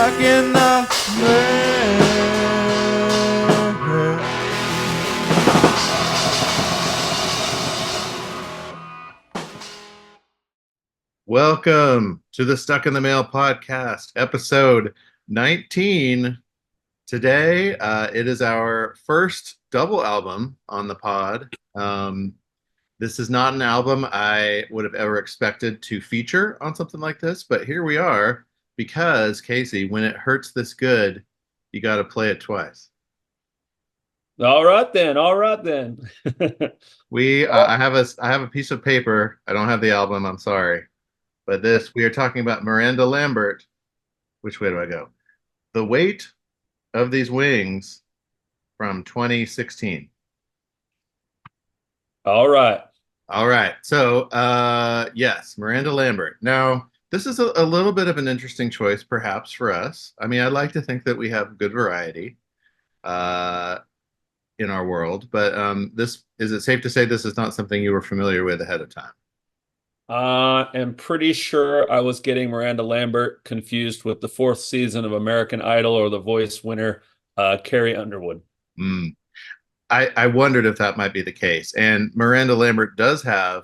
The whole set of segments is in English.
stuck in the mail. Welcome to the Stuck in the Mail podcast, episode 19. Today, it is our first double album on the pod. This is not an album I would have ever expected to feature on something like this, but here we are because, Casey, when it hurts this good, you got to play it twice. All right then. All right then. I have a piece of paper. I don't have the album. I'm sorry, but we are talking about Miranda Lambert. Which way do I go? The Weight of These Wings from 2016. All right. All right. So, yes, Miranda Lambert. Now, this is a little bit of an interesting choice, perhaps, for us. I mean, I'd like to think that we have good variety uh, in our world, but this is it safe to say this is not something you were familiar with ahead of time? I'm pretty sure I was getting Miranda Lambert confused with the fourth season of American Idol or The Voice winner, Carrie Underwood. Mm. I wondered if that might be the case. And Miranda Lambert does have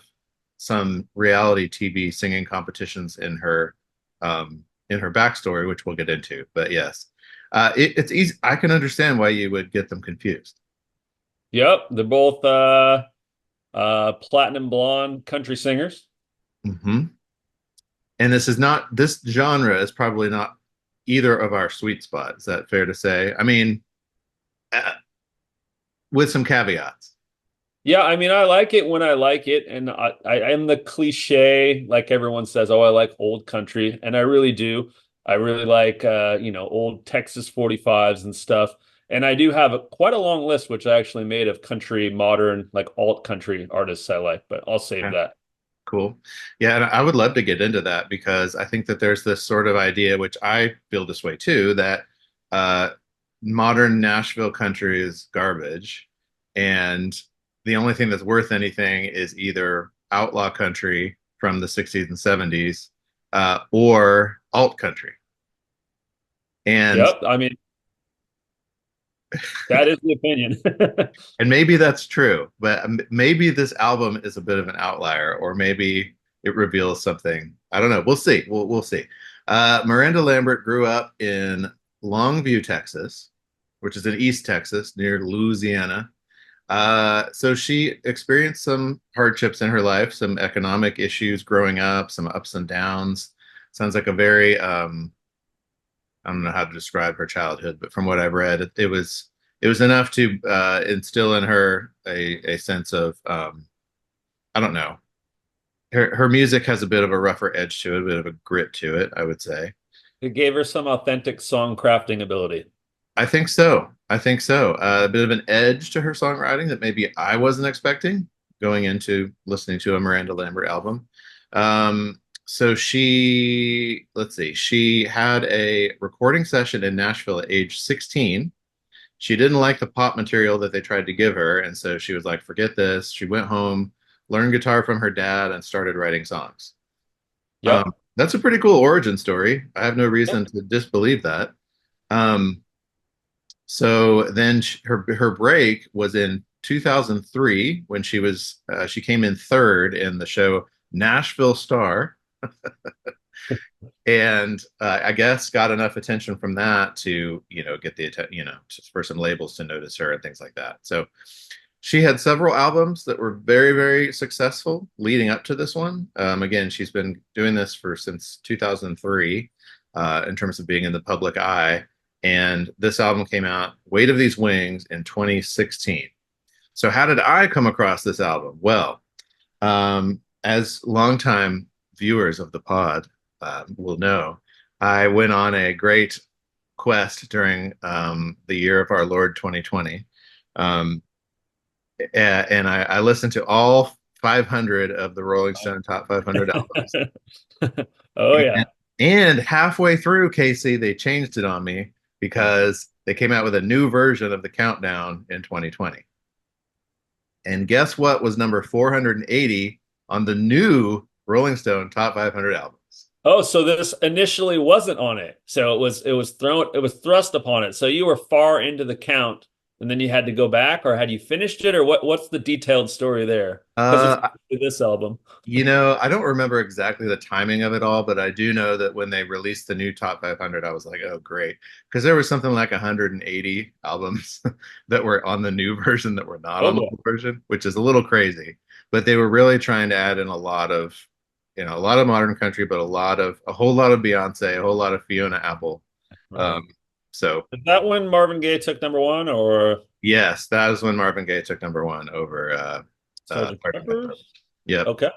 some reality TV singing competitions in her backstory, which we'll get into. But yes, it's easy. I can understand why you would get them confused. Yep, they're both platinum blonde country singers. Hmm. And this genre is probably not either of our sweet spots. Is that fair to say? I mean, uh, with some caveats. Yeah, I mean, I like it when I like it, and I am the cliche, like everyone says, oh, I like old country, and I really do. I really like old Texas 45s and stuff. And I do have quite a long list, which I actually made of country, modern, like alt country artists I like, but I'll save Yeah. that. Cool. Yeah, and I would love to get into that because I think that there's this sort of idea, which I feel this way too, that uh, modern Nashville country is garbage, and the only thing that's worth anything is either outlaw country from the 60s and 70s or alt country. And Yep, I mean, that is the opinion. and maybe that's true, but maybe this album is a bit of an outlier, or maybe it reveals something. I don't know. We'll see. We'll see. Miranda Lambert grew up in Longview, Texas, which is in East Texas near Louisiana. So she experienced some hardships in her life, some economic issues growing up, some ups and downs. Sounds like a very I don't know how to describe her childhood, but from what I've read, it was enough to instill in her a sense of I don't know. Her music has a bit of a rougher edge to it, a bit of a grit to it, I would say. It gave her some authentic song crafting ability. I think so. I think so. A bit of an edge to her songwriting that maybe I wasn't expecting going into listening to a Miranda Lambert album. So let's see, she had a recording session in Nashville at age 16. She didn't like the pop material that they tried to give her, and so she was like, forget this. She went home, learned guitar from her dad, and started writing songs. Yep. That's a pretty cool origin story. I have no reason Yep. to disbelieve that. Um, so then her break was in 2003 when she came in third in the show Nashville Star, and I guess got enough attention from that to get the for some labels to notice her and things like that. So she had several albums that were very very successful leading up to this one. Again, she's been doing this for since 2003 in terms of being in the public eye. And this album came out, Weight of These Wings, in 2016. So how did I come across this album? Well, as longtime viewers of the pod will know, I went on a great quest during the year of our Lord 2020. Um, and I listened to all 500 of the Rolling Stone Top 500 albums. Oh And, yeah. and halfway through, Casey, they changed it on me because they came out with a new version of the countdown in 2020. And guess what was number 480 on the new Rolling Stone Top 500 albums? Oh, so this initially wasn't on it. So it was thrust upon it. So you were far into the count and then you had to go back, or had you finished it, or what's the detailed story there? Because it's Uh, this album. I don't remember exactly the timing of it all, but I do know that when they released the new Top 500, I was like, oh, great. Because there was something like 180 albums that were on the new version that were not Oh on the boy. old version, which is a little crazy. But they were really trying to add in a lot of, a lot of modern country, but a whole lot of Beyonce, a whole lot of Fiona Apple. Right. Um, so Is that when Marvin Gaye took number one, or yes, that is when Marvin Gaye took number one over Sergeant Sgt. Pepper. Pepper's? Yep. Okay.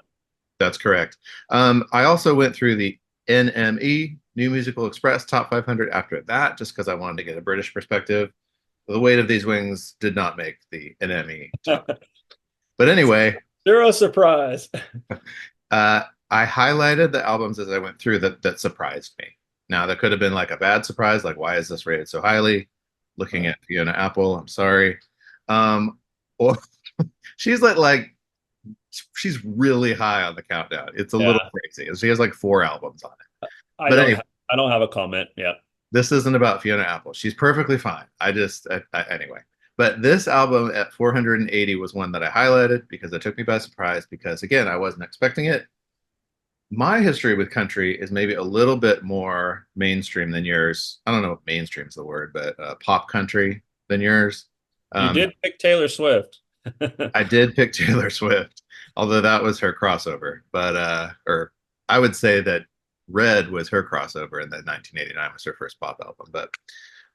That's correct. I also went through the NME, New Musical Express Top 500 after that, just because I wanted to get a British perspective. The Weight of These Wings did not make the NME top. But anyway, Zero surprise. uh, I highlighted the albums as I went through that surprised me. Now, there could have been like a bad surprise, like why is this rated so highly? Looking Right. at Fiona Apple, I'm sorry. Um, or she's she's really high on the countdown. It's a little Yeah. crazy. She has like four albums on it. I But don't anyway, have I don't have a comment. Yeah. this isn't about Fiona Apple. She's perfectly fine. Anyway. But this album at 480 was one that I highlighted because it took me by surprise. Because again, I wasn't expecting it. My history with country is maybe a little bit more mainstream than yours. I don't know if mainstream is the word, but pop country than yours. You Um, did pick Taylor Swift. I did pick Taylor Swift, although that was her crossover. But or I would say that Red was her crossover, and then 1989 was her first pop album. But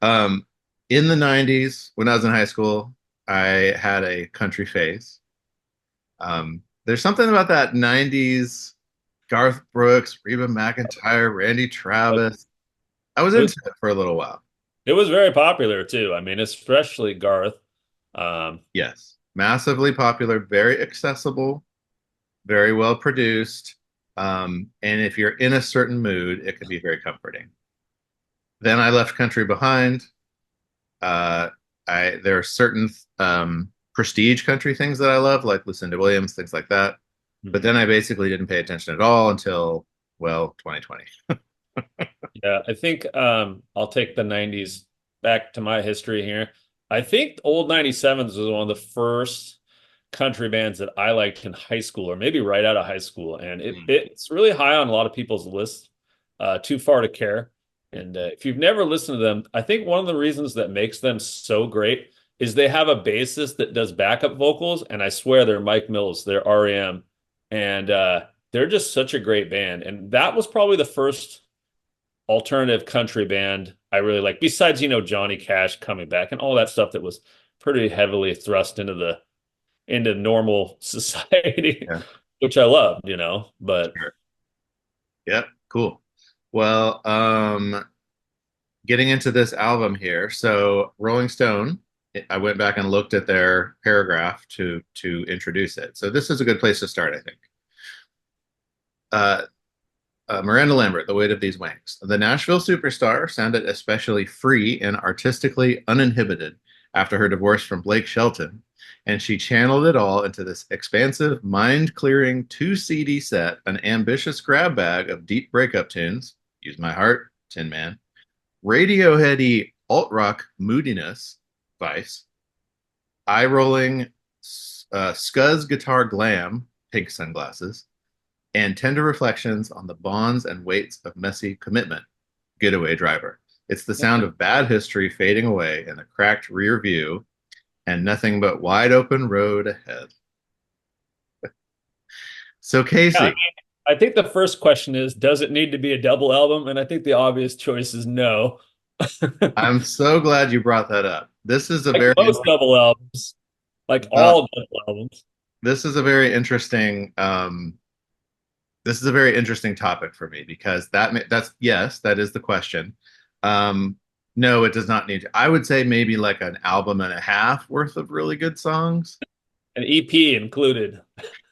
um, in the 90s, when I was in high school, I had a country phase. There's something about that 90s Garth Brooks, Reba McEntire, Randy Travis. I was It was into it for a little while. it was very popular too. I mean, especially Garth. Um, Yes, massively popular, very accessible, very well produced. And if you're in a certain mood, it can be very comforting. Then I left country behind. Uh, there are certain prestige country things that I love, like Lucinda Williams, things like that. But then I basically didn't pay attention at all until, well, 2020. yeah, I think I'll take the 90s back to my history here. I think old 97s was one of the first country bands that I liked in high school, or maybe right out of high school, and it's really high on a lot of people's lists. Too Far to Care. And if you've never listened to them, I think one of the reasons that makes them so great is they have a bassist that does backup vocals, and I swear they're Mike Mills, they're REM, and they're just such a great band. And that was probably the first alternative country band I really like, besides, Johnny Cash coming back and all that stuff that was pretty heavily thrust into normal society, Yeah, which I loved, but sure. Yep, cool. Well, getting into this album here. So Rolling Stone, I went back and looked at their paragraph to introduce it. So this is a good place to start, I think. Uh, Miranda Lambert, The Weight of These Wings. The Nashville superstar sounded especially free and artistically uninhibited after her divorce from Blake Shelton, and she channeled it all into this expansive, mind-clearing 2 CD set, an ambitious grab bag of deep breakup tunes, Use My Heart, Tin Man, Radioheady alt-rock moodiness, Vice, eye-rolling scuzz guitar glam, Pink Sunglasses, and tender reflections on the bonds and weights of messy commitment, Getaway Driver. It's the sound of bad history fading away in the cracked rear view and nothing but wide open road ahead. So, yeah, Casey, I think the first question is, does it need to be a double album? And I think the obvious choice is no. I'm so glad you brought that up. Like most double albums, like well, all double albums. this is a very interesting this is a very interesting topic for me because that's yes, that is the question. Um, no, it does not need to. I would say maybe like an album and a half worth of really good songs. An EP included.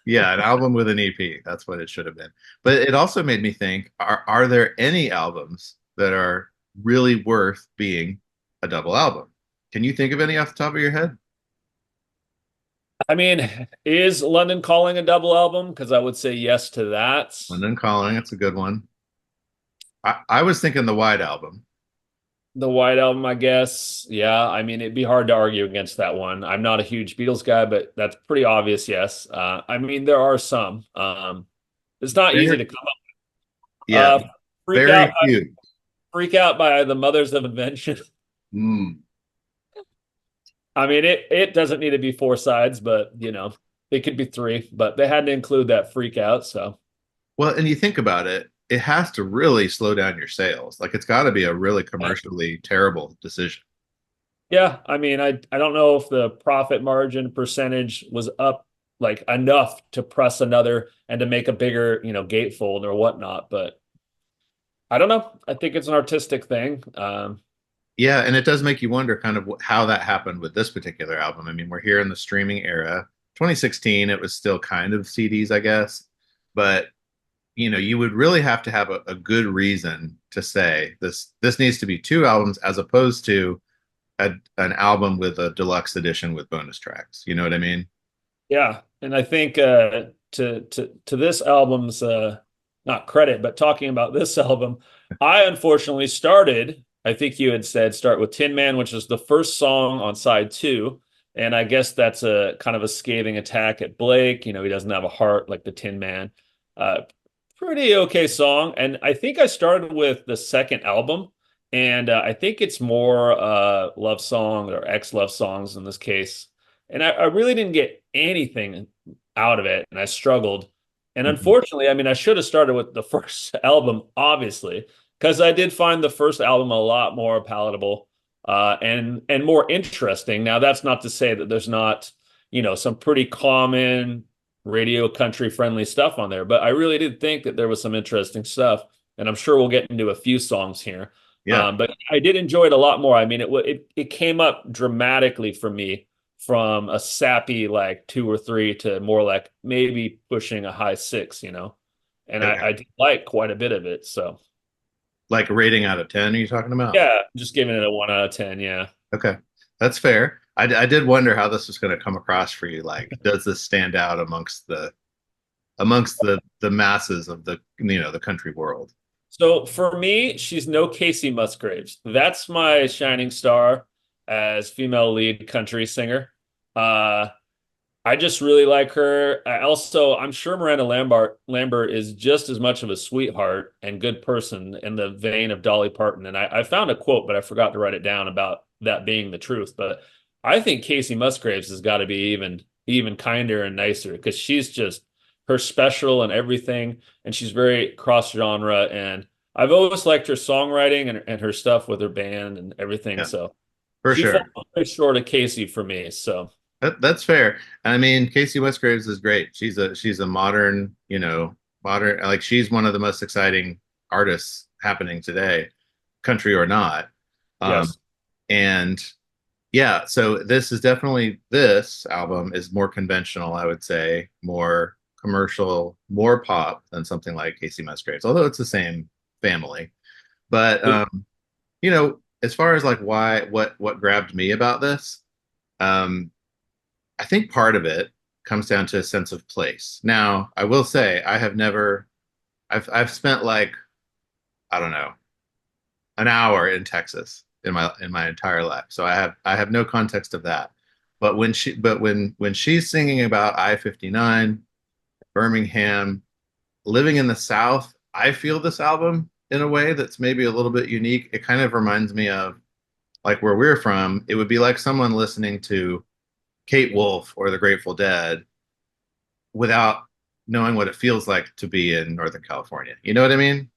Yeah, an album with an EP. That's what it should have been. But it also made me think, are there any albums that are really worth being a double album? Can you think of any off the top of your head? I mean, is London Calling a double album? Because I would say yes to that. London Calling, it's a good one. I was thinking the White Album. The White Album, I guess. Yeah, I mean, it'd be hard to argue against that one. I'm not a huge Beatles guy, but that's pretty obvious, yes. I mean, there are some. It's not easy Very, to come yeah, up. Freak very Out, few. Freak Out by the Mothers of Invention. Mm. I mean, it doesn't need to be four sides, but it could be three. But they had to include that Freak Out, so Well, and you think about it, it has to really slow down your sales. Like it's got to be a really commercially terrible decision. yeah. I mean, I don't know if the profit margin percentage was up like enough to press another and to make a bigger, gatefold or whatnot, but I don't know. I think it's an artistic thing. Yeah, and it does make you wonder kind of how that happened with this particular album. I mean, we're here in the streaming era. 2016, it was still kind of CDs, I guess, but you would really have to have a good reason to say this needs to be two albums as opposed to an album with a deluxe edition with bonus tracks. You know what I mean? Yeah, and I think to this album's not credit, but talking about this album, I unfortunately started. I think you had said start with Tin Man, which is the first song on side two, and I guess that's a kind of a scathing attack at Blake. He doesn't have a heart like the Tin Man. Uh, Pretty okay song, and I think I started with the second album, and I think it's more love song or ex love songs in this case. And I really didn't get anything out of it, and I struggled. And Mhm. unfortunately, I mean, I should have started with the first album, obviously, because I did find the first album a lot more palatable and more interesting. Now, that's not to say that there's not, some pretty common radio country friendly stuff on there, but I really did think that there was some interesting stuff, and I'm sure we'll get into a few songs here. Yeah. But I did enjoy it a lot more. I mean, it came up dramatically for me from a sappy like two or three to more like maybe pushing a high six, and Okay. I did like quite a bit of it. So Like a rating out of 10, are you talking about? yeah, just giving it a 1 out of 10. Yeah. Okay. That's fair. I did wonder how this was going to come across for you. Like, does this stand out amongst the masses of the country world? So for me, she's no Casey Musgraves. That's my shining star as female lead country singer. Uh, I just really like her. I'm sure Miranda Lambert is just as much of a sweetheart and good person in the vein of Dolly Parton. And I found a quote, but I forgot to write it down about that being the truth. But I think Casey Musgraves has got to be even kinder and nicer because she's just her special and everything, and she's very cross genre. And I've always liked her songwriting and her stuff with her band and everything. Yeah, So for she falls sure. very short of Casey for me. So. That's fair. I mean, Casey Musgraves is great. She's a modern, modern like she's one of the most exciting artists happening today, country or not. Um, Yes. and yeah, so this album is more conventional, I would say, more commercial, more pop than something like Casey Musgraves, although it's the same family. But as far as like why what grabbed me about this, um, I think part of it comes down to a sense of place. Now, I will say I have never I've spent like I don't know, an hour in Texas in my entire life. So I have no context of that. But when she's singing about I-59, Birmingham, living in the South, I feel this album in a way that's maybe a little bit unique. It kind of reminds me of like where we're from. It would be like someone listening to Kate Wolf or the Grateful Dead without knowing what it feels like to be in Northern California. You know what I mean?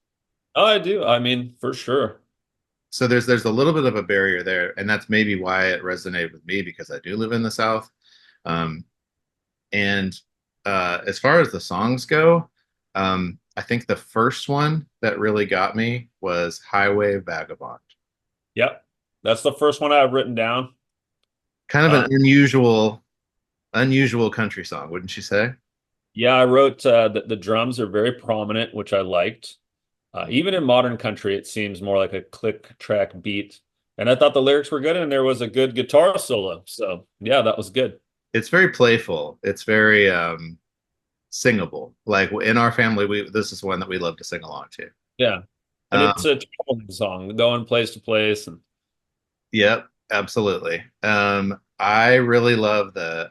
Oh, I do. I mean, for sure. So there's a little bit of a barrier there, and that's maybe why it resonated with me because I do live in the South. Um, and as far as the songs go, I think the first one that really got me was Highway Vagabond. Yep. That's the first one I've written down. Kind of Uh, an unusual country song, wouldn't you say? yeah, I wrote that the drums are very prominent, which I liked. Even in modern country, it seems more like a click track beat. And I thought the lyrics were good and there was a good guitar solo. So yeah, that was good. It's very playful. It's very singable. Like in our family, we this is one that we love to sing along to. Yeah. And it's Um, a traveling song, going place to place. And yep, absolutely. I really love the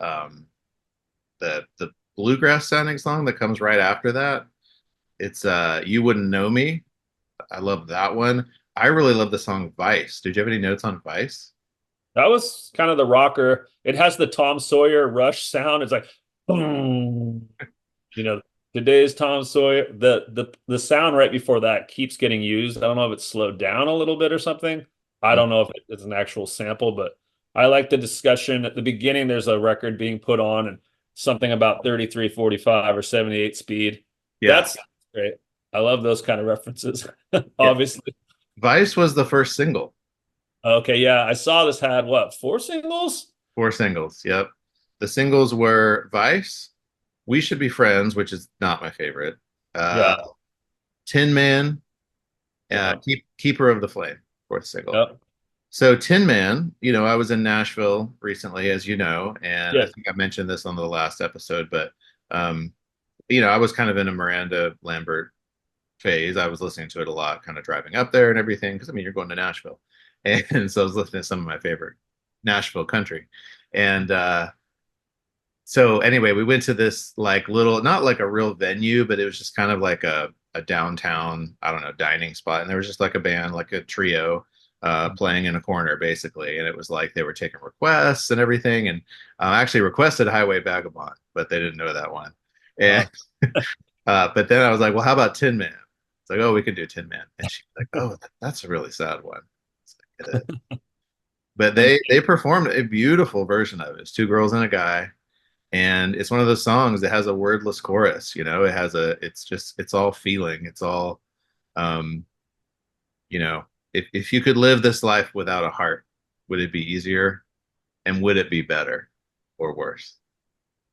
bluegrass sounding song that comes right after that. It's You Wouldn't Know Me. I love that one. I really love the song Vice. Did you have any notes on Vice? that was kind of the rocker. It has the Tom Sawyer Rush sound. It's like, boom. You know, today's Tom Sawyer. The sound right before that keeps getting used. I don't know if it's slowed down a little bit or something. I don't know if it's an actual sample, but I like the discussion at the beginning. There's a record being put on and something about 3345 or 78 speed. Yeah. That's great. I love those kind of references, Yeah. obviously. Vice was the first single. Okay, yeah, I saw this had what, four singles? Four singles. Yep. The singles were Vice, We Should Be Friends, which is not my favorite. Yeah, Tin Man, yeah, Keeper of the Flame, fourth single. yeah, So Tin Man, I was in Nashville recently, as you know, and I yes, think I mentioned this on the last episode, but um, I was kind of in a Miranda Lambert phase. I was listening to it a lot, kind of driving up there and everything, because you're going to Nashville. And so I was listening to some of my favorite Nashville country. And so anyway, we went to this like little, not like a real venue, but it was just kind of like a downtown, I don't know, dining spot. And there was just like a band, like a trio, playing in a corner basically. And it was like they were taking requests and everything. And I actually requested Highway Vagabond, but they didn't know that one. And uh, but then I was like, well, how about Tin Man? It's like, oh, we could do Tin Man. And she's like, oh, that's a really sad one. It's like, it is. But and they performed a beautiful version of it. It's two girls and a guy, and it's one of those songs that has a wordless chorus. It's all feeling. It's all, um, if you could live this life without a heart, would it be easier, and would it be better or worse?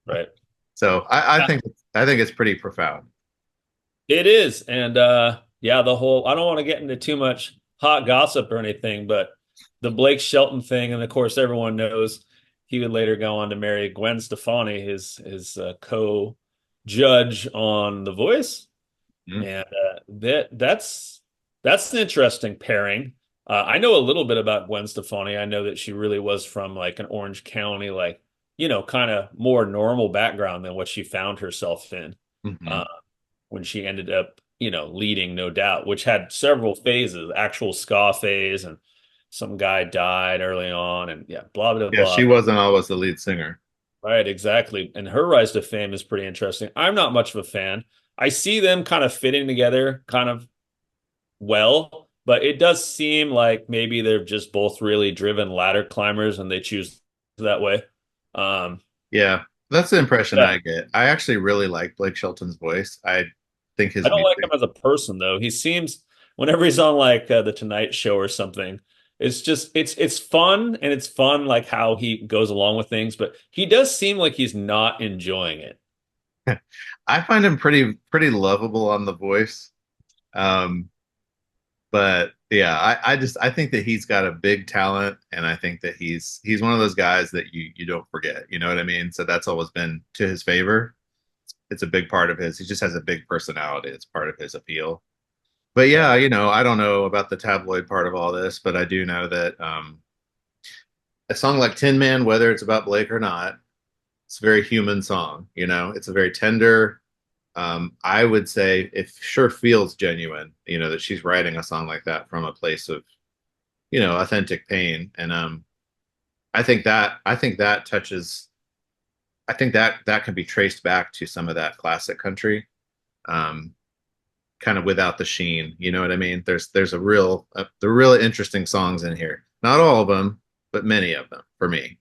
right. So I think it's pretty profound. It is. And yeah, I don't want to get into too much hot gossip or anything, but the Blake Shelton thing, and of course everyone knows he would later go on to marry Gwen Stefani, his co-judge on The Voice. Mhm. And that's an interesting pairing. I know a little bit about Gwen Stefani. I know that she really was from like an Orange County, like, kind of more normal background than what she found herself in. Mhm. Uh, when she ended up, leading No Doubt, which had several phases, actual ska phase, and some guy died early on, and yeah, blah blah Yeah, blah. she wasn't always the lead singer. Right, exactly. And her rise to fame is pretty interesting. I'm not much of a fan. I see them kind of fitting together kind of well, but it does seem like maybe they're just both really driven ladder climbers and they choose that way. Um, Yeah, that's the impression yeah, I get. I actually really like Blake Shelton's voice. I think I his don't like him music. as a person though. He seems whenever he's on like the Tonight Show or something, it's fun and it's fun like how he goes along with things, but he does seem like he's not enjoying it. I find him pretty lovable on The Voice. Um, but yeah, I think that he's got a big talent, and I think that he's one of those guys that you don't forget. You know what I mean? So that's always been to his favor. It's a big part of his. He just has a big personality. It's part of his appeal. But Yeah. yeah, I don't know about the tabloid part of all this, but I do know that a song like Tin Man, whether it's about Blake or not, it's a very human song. It's a very tender. I would say it sure feels genuine. That she's writing a song like that from a place of authentic pain, and I think that touches. I think that can be traced back to some of that classic country, um, kind of without the sheen. You know what I mean? There's the real interesting songs in here. Not all of them, but many of them for me.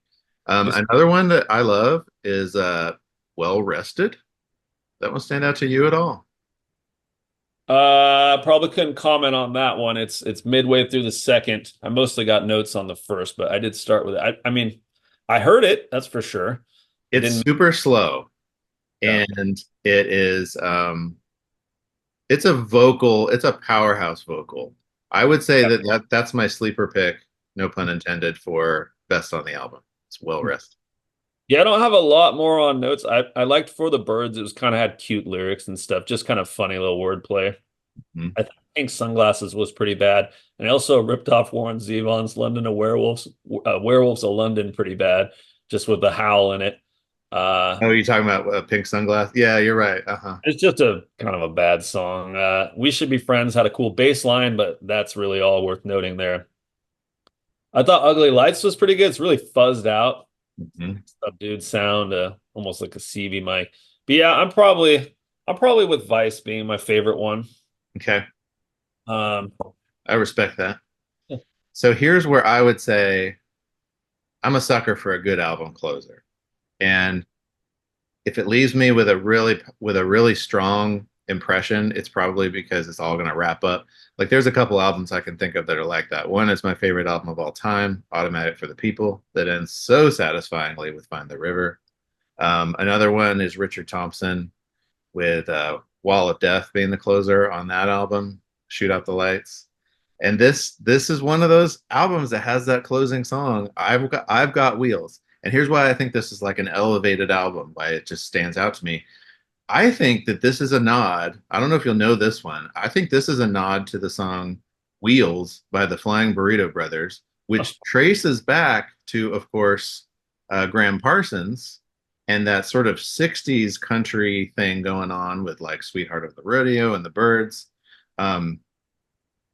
Just Another one that I love is Well Rested. That one stand out to you at all? probably couldn't comment on that one. It's midway through the second. I mostly got notes on the first, but I did start with it. I mean, I heard it, that's for sure. I It's didn't, super slow, yeah. and it's it's a powerhouse vocal. I would say that's my sleeper pick, no pun intended, for best on the album. It's Well Rested. Yeah, I don't have a lot more on notes. I liked For the Birds. It was kind of had cute lyrics and stuff, just kind of funny little wordplay. Mhm. I think Sunglasses was pretty bad. And I also ripped off Warren Zevon's London of Werewolves of London pretty bad, just with the howl in it. Uh, Oh, you're talking about Pink Sunglass? Yeah, you're right. Uh-huh. it's just a kind of a bad song. We Should Be Friends had a cool bass line, but that's really all worth noting there. I thought Ugly Lights was pretty good. It's really fuzzed out, Mhm. subdued sound, almost like a CV mic. But yeah, I'm probably with Vice being my favorite one. Okay, Um, I respect that. So here's where I would say I'm a sucker for a good album closer. And if it leaves me with a really strong impression, it's probably because it's all going to wrap up. Like there's a couple albums I can think of that are like that. One is my favorite album of all time, Automatic for the People, that ends so satisfyingly with Find the River. Another one is Richard Thompson with Wall of Death being the closer on that album, Shoot Out the Lights. And this is one of those albums that has that closing song. I've got wheels. And here's why I think this is like an elevated album, why it just stands out to me. I think that this is a nod. I don't know if you'll know this one. I think this is a nod to the song Wheels by the Flying Burrito Brothers, which traces back to, of course, Graham Parsons and that sort of 60s country thing going on with like Sweetheart of the Rodeo and the Birds. Um,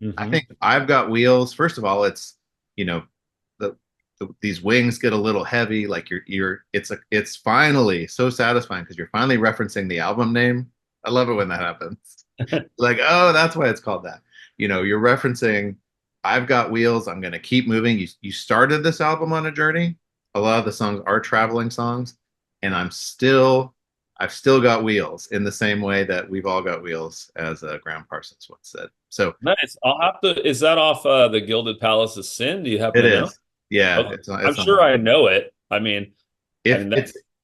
I mhm. think I've got wheels. First of all, it's you know these wings get a little heavy. Like it's finally so satisfying because you're finally referencing the album name. I love it when that happens. Like, oh, that's why it's called that. You're referencing. I've got wheels. I'm gonna keep moving. You started this album on a journey. A lot of the songs are traveling songs, and I've still got wheels in the same way that we've all got wheels, as Graham Parsons once said. So Nice. I'll have to. Is that off the Gilded Palace of Sin? Do you happen it to know? is. Yeah, Okay. it's I'm on sure that. I know it. I If mean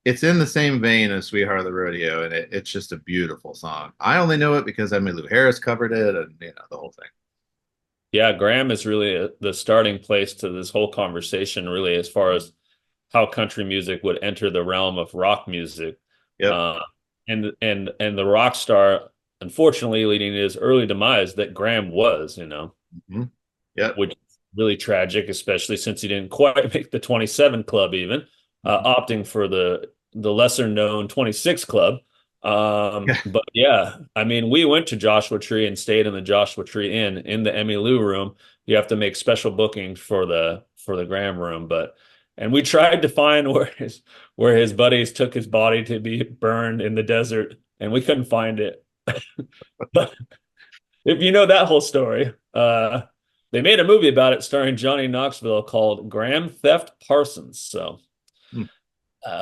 it's in the same vein as Sweetheart of the Rodeo, and it's just a beautiful song. I only know it because Emmylou Harris covered it, and the whole thing. yeah, Graham is really the starting place to this whole conversation, really, as far as how country music would enter the realm of rock music. Yep. Uh, and the rock star, unfortunately, leading to his early demise that Graham was, Hmm. Yep. which is really tragic, especially since he didn't quite make the 27 club even, opting for the lesser known 26 club. But yeah, I mean, we went to Joshua Tree and stayed in the Joshua Tree Inn in the Emmy Lou room. You have to make special bookings for the Graham room, but and we tried to find where his buddies took his body to be burned in the desert, and we couldn't find it. But if you know that whole story, they made a movie about it starring Johnny Knoxville called Graham Theft Parsons. So, Hmm.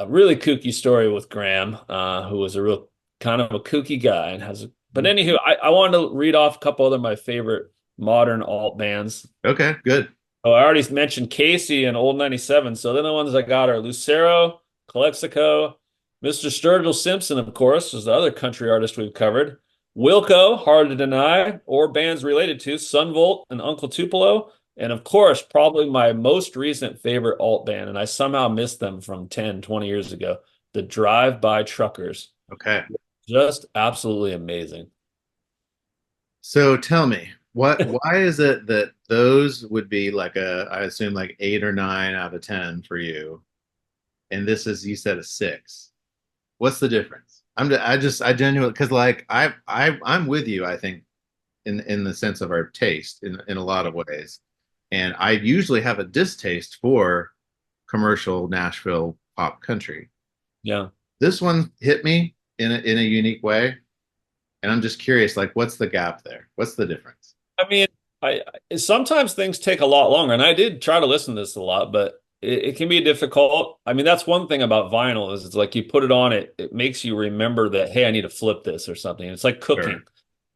really kooky story with Graham, who was a real kind of a kooky guy and but anywho, I wanted to read off a couple other my favorite modern alt bands. Okay, good. Oh, I already mentioned Casey and Old 97. So then the ones I got are Lucero, Calexico, Mr. Sturgill Simpson, of course, is the other country artist we've covered. Wilco, Hard to Deny, or bands related to Sunvolt and Uncle Tupelo. And of course, probably my most recent favorite alt band, and I somehow missed them from 10, 20 years ago, the Drive-By Truckers. Okay. Just absolutely amazing. So tell me, why is it that those would be like I assume like 8 or 9 out of 10 for you, and this is you said a 6? What's the difference? I genuinely because like I'm with you. I think in the sense of our taste in a lot of ways, and I usually have a distaste for commercial Nashville pop country. Yeah. This one hit me in a unique way, and I'm just curious, like, what's the gap there? What's the difference? I mean, sometimes things take a lot longer, and I did try to listen to this a lot, but it can be difficult. I mean, that's one thing about vinyl is it's like you put it on, it makes you remember that, hey, I need to flip this or something. It's like Sure. cooking.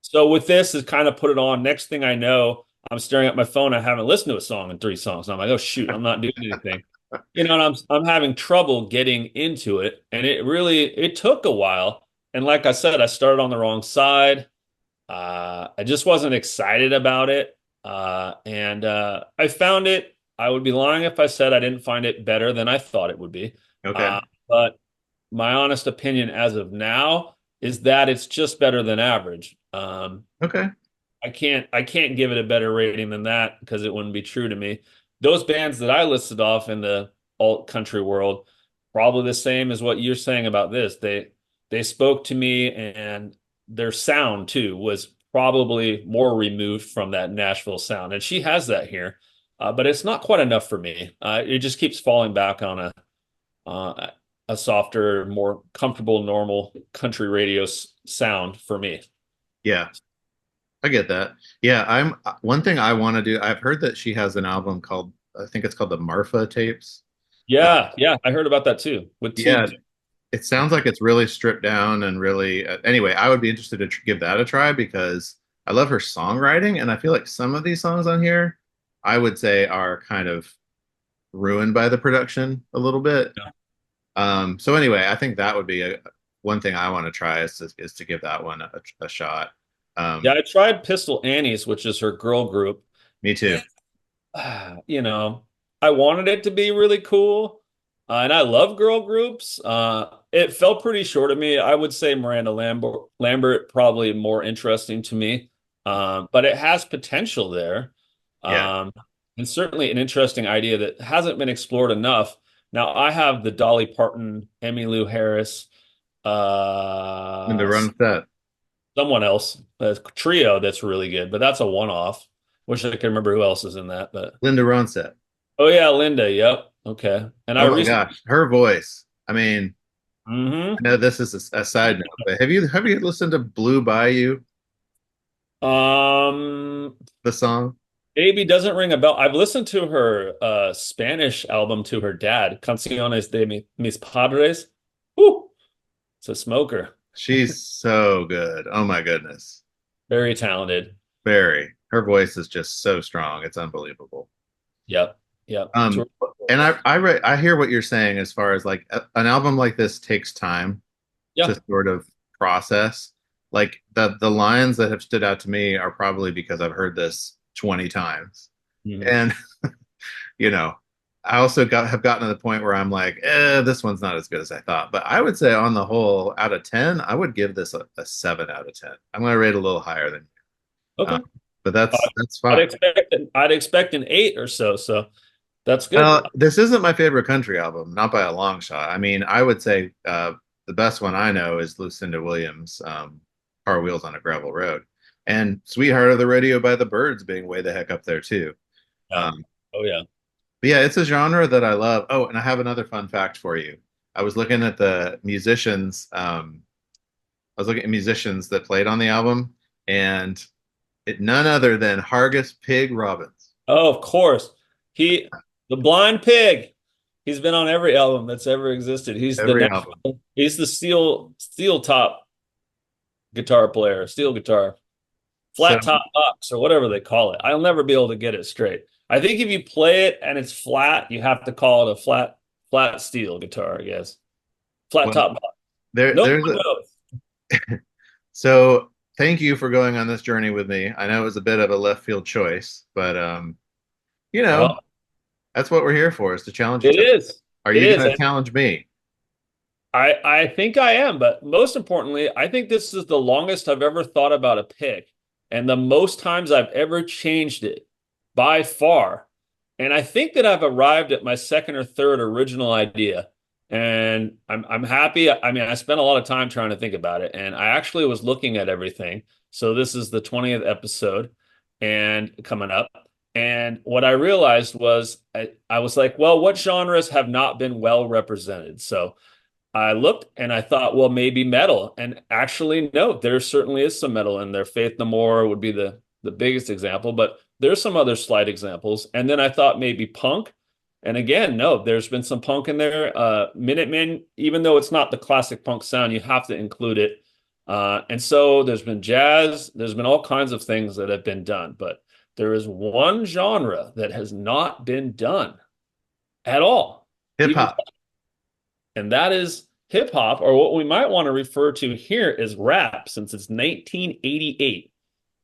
So with this, is kind of put it on. Next thing I know, I'm staring at my phone. I haven't listened to a song in 3 songs. And I'm like, oh shoot, I'm not doing anything. And I'm having trouble getting into it, and it took a while. And like I said, I started on the wrong side. I just wasn't excited about it. I found it, I would be lying if I said I didn't find it better than I thought it would be. Okay. But my honest opinion as of now is that it's just better than average. Okay. I can't give it a better rating than that because it wouldn't be true to me. Those bands that I listed off in the alt country world, probably the same as what you're saying about this. They spoke to me, and their sound too was probably more removed from that Nashville sound. And she has that here, but it's not quite enough for me. It just keeps falling back on uh, a softer, more comfortable, normal country radio sound for me. Yeah, I get that. Yeah, I'm one thing I want to do. I've heard that she has an album called, I think it's called the Marfa tapes. Uh, Yeah, yeah, I heard about that too with yeah, Teague. it sounds like it's really stripped down and really. Anyway, I would be interested to give that a try because I love her songwriting, and I feel like some of these songs on here, I would say, are kind of ruined by the production a little bit. Yeah. So anyway, I think that would be one thing I want to try is to give that one a shot. Yeah, Um, I tried Pistol Annie's, which is her girl group. Me too. You know, I wanted it to be really cool, and I love girl groups. It fell pretty short of me. I would say Miranda Lambert probably more interesting to me, but it has potential there, Yeah. um, and certainly an interesting idea that hasn't been explored enough. Now, I have the Dolly Parton, Emmylou Harris, And to run set. someone else, a trio that's really good, but that's a one-off. Wish I could remember who else is in that, but. Linda Ronstadt. Oh yeah, Linda. Yep. Okay. And I Oh my recently. gosh, her voice. I mean, Hmm. I know this is a side note, but have you listened to Blue Bayou, Um, the song? maybe doesn't ring a bell. I've listened to her Spanish album to her dad, Canciones de Mis Padres. Woo! It's a smoker. She's so good. Oh my goodness. Very talented. Very. Her voice is just so strong. It's unbelievable. Yep. Yep. Um, and I hear what you're saying as far as like an album like this takes time Yeah. to sort of process. Like the lines that have stood out to me are probably because I've heard this 20 times. Mhm. And you know, I also have gotten to the point where I'm like, this one's not as good as I thought. But I would say on the whole, out of 10, I would give this a 7 out of 10. I'm going to rate a little higher than you. Okay. But Uh, that's fine. I'd expect an 8 or so. So that's good. This isn't my favorite country album, not by a long shot. I mean, I would say the best one I know is Lucinda Williams, Car Wheels on a Gravel Road. And Sweetheart of the Radio by the Byrds being way the heck up there too. Yeah. Um, Oh yeah. but yeah, it's a genre that I love. Oh, and I have another fun fact for you. I was looking at the musicians. I was looking at musicians that played on the album, and none other than Hargus Pig Robbins. Oh, of course. The blind pig. He's been on every album that's ever existed. Every album. He's the steel top guitar player, steel guitar, So flat top box or whatever they call it. I'll never be able to get it straight. I think if you play it and it's flat, you have to call it a flat steel guitar, I guess. Flat well, top box. there, No there's one a knows. so thank you for going on this journey with me. I know it was a bit of a left field choice, but you know, Well, that's what we're here for, is to challenge it each other. is. Are It you is. going to challenge me? I think I am, but most importantly, I think this is the longest I've ever thought about a pick and the most times I've ever changed it by far. And I think that I've arrived at my second or third original idea. And I'm happy. I mean, I spent a lot of time trying to think about it, and I actually was looking at everything. So this is the 20th episode and coming up. And what I realized was I was like, well, what genres have not been well represented? So I looked and I thought, well, maybe metal. And actually, no, there certainly is some metal in there. Faith No More would be the biggest example, but there's some other slight examples. And then I thought maybe punk. And again, no, there's been some punk in there. Minutemen, even though it's not the classic punk sound, you have to include it. And so there's been jazz, there's been all kinds of things that have been done, but there is one genre that has not been done at all. Hip Even hop. and that is hip hop, or what we might want to refer to here is rap, since it's 1988.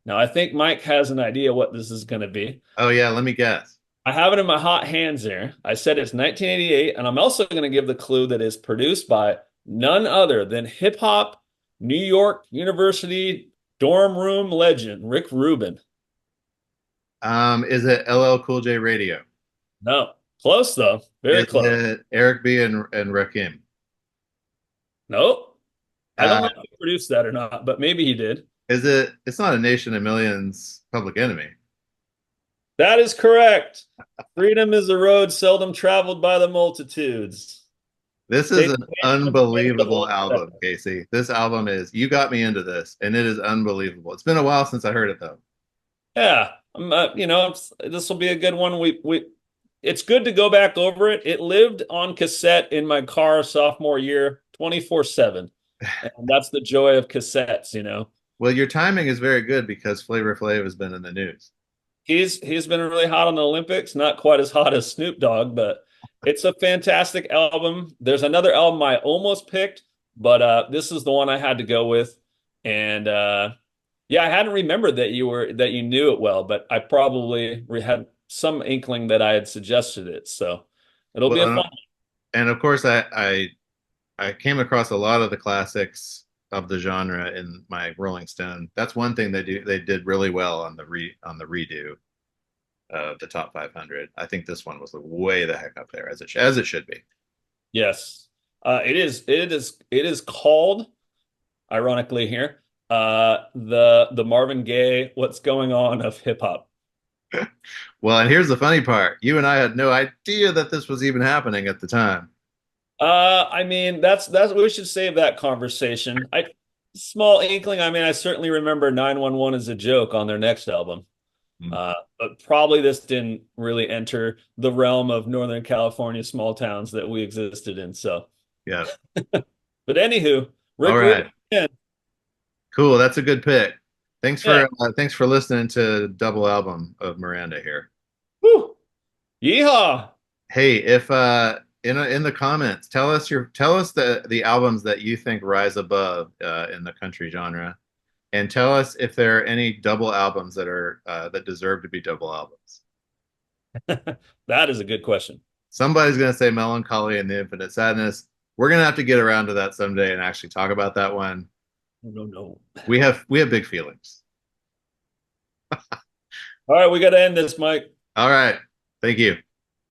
Now, I think Mike has an idea what this is going to be. Oh yeah, let me guess. I have it in my hot hands here. I said it's 1988, and I'm also going to give the clue that it's produced by none other than hip hop New York University Dorm room legend, Rick Rubin. Is it LL Cool J Radio? No, close though. Very Is close. it Eric B and Rakim? Nope. I don't know Uh, if he produced that or not, but maybe he did. is it? It's not a Nation of Millions Public Enemy. That is correct. Freedom is a road seldom traveled by the multitudes. This is Take an the the unbelievable whole album, Casey. This album is, you got me into this, and it is unbelievable. It's been a while since I heard it, though. Yeah, this will be a good one. It's good to go back over it. It lived on cassette in my car sophomore year, 24/7, and that's the joy of cassettes. Well, your timing is very good because Flavor Flav has been in the news. He's been really hot on the Olympics, not quite as hot as Snoop Dogg, but it's a fantastic album. There's another album I almost picked, but this is the one I had to go with, and yeah, I hadn't remembered that you knew it well, but I probably had some inkling that I had suggested it. So it'll be a Well, fun. and of course, I came across a lot of the classics of the genre in my Rolling Stone. That's one thing they did really well on the redo of the top 500. I think this one was way the heck up there as it should be. Yes. It is called, ironically here, the Marvin Gaye "What's Going On" of hip hop. Well, and here's the funny part. You and I had no idea that this was even happening at the time. I mean, that's we should save that conversation. Small inkling. I mean, I certainly remember 911 as a joke on their next album. Hmm. But probably this didn't really enter the realm of Northern California small towns that we existed in. So, Yeah. but anywho, All Rick right. Rubin. Cool. That's a good pick. Yeah. Thanks for listening to double album of Miranda here. Whew. Yeehaw. Hey, if in the comments, tell us the albums that you think rise above in the country genre, and tell us if there are any double albums that deserve to be double albums. That is a good question. Somebody's gonna say Melancholy and the Infinite Sadness. We're gonna have to get around to that someday and actually talk about that one. No, no. We have big feelings. All right, we got to end this, Mike. All right. Thank you.